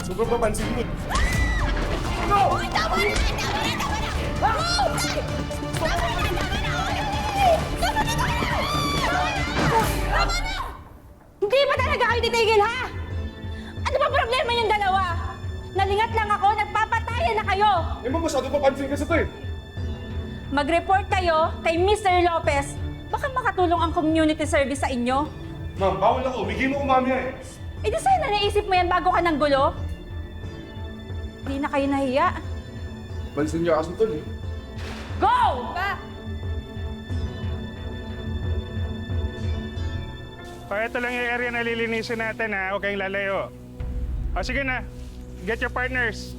Sobrang papansin mo. Uy, tama na! Tama na! Tama na! Oh! Tama na! Tama na! Tama na! Tama na! Hindi ba talaga kayo titigil, ha? Ano ba problema yung dalawa? Nalingat lang ako, nagpapatayan na kayo! Eh, ma'am, masyado papansin kasi ito eh. Mag-report kayo kay Mr. Lopez. Baka makatulong ang community service sa inyo. Ma'am, bawal ako. Umigil mo kumamya eh. Eh di sana naisip mo yan bago ka ng gulo? Hindi na kayo nahiya. Pansin niyo kasi tol eh. Go! Pa! Ito lang yung area na lilinisin natin ha. Huwag kayong lalayo. O sige na. Get your partners.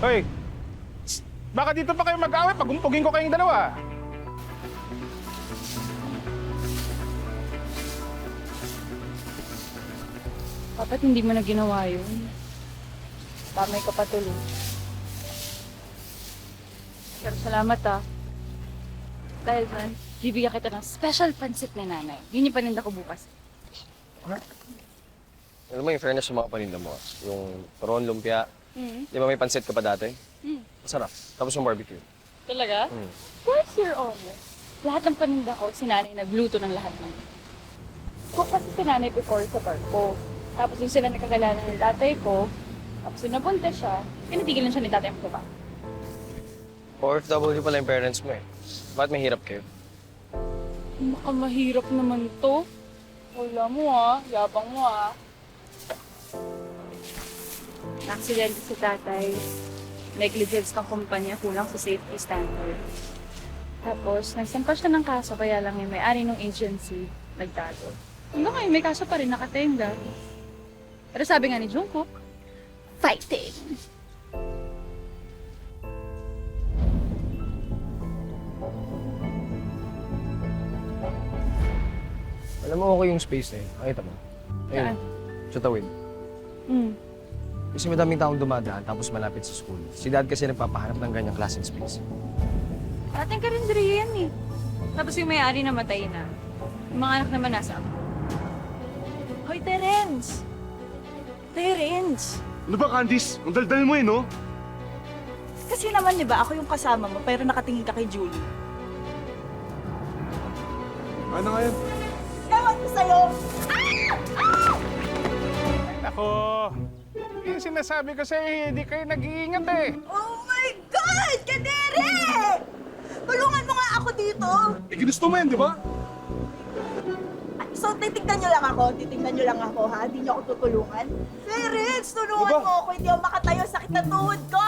Hoy! Baka dito pa kayo mag-away pag umpugin ko kayong dalawa. Dapat hindi mo na ginawa yun. Tamay ka pa tuloy. Pero salamat Dahil man, bibigyan kita ng special pansit ni nanay. Yun yung paninda ko bukas. Alam mo yung fairness sa mga paninda mo. Yung turon, lumpia. Di ba may pansit ka pa dati? Masarap. Tapos yung barbecue. Talaga? Where's your honor? Lahat ng paninda ko, si nanay nagluto ng lahat ng. Cook kasi si nanay before sa barko. Tapos yung sila nakakilala ng tatay ko, tapos yung nabunta siya, pinatigilan siya ni tatay ang trabaho. OFW pala yung parents mo eh. Bakit mahirap kayo? Baka mahirap naman to. Wala mo yabang mo Na-accident si tatay. Negligence ng kumpanya, kulang sa safety standard. Tapos, nagsampa siya ng kaso, kaya lang yung may-ari ng agency, nagtago. Hanggang ngayon, may kaso pa rin nakatenga. Pero sabi nga ni Jungkook, fighting! Alam mo okay yung space na yun. Nakita mo? Saan? Sa tawid. Kasi madaming taong dumadaan tapos malapit sa school. Si dad kasi nagpapahanap ng ganyang klaseng space. Ating karinderiya yan Tapos yung may-ari namatay na. Yung mga anak naman nasa ako. Hoy, Terence! Terence! Ano ba, Candice? Ang daldal mo eh, no? Kasi naman, di ba, ako yung kasama mo, pero nakatingin ka kay Julie. Ano nga yan? Ewan ko sa'yo! Ako, yung sinasabi ko sa'yo, hindi kayo nag-iingat eh. Oh my God! Kadere! Tulungan mo nga ako dito! Eh, ginusto mo yan, di ba? So, titignan nyo lang ako? Titignan nyo lang ako, ha? Hindi nyo ako tutulungan? Terence, tulungan Diba? mo ako. Hindi ako makatayo. Sakit na tuhod ko.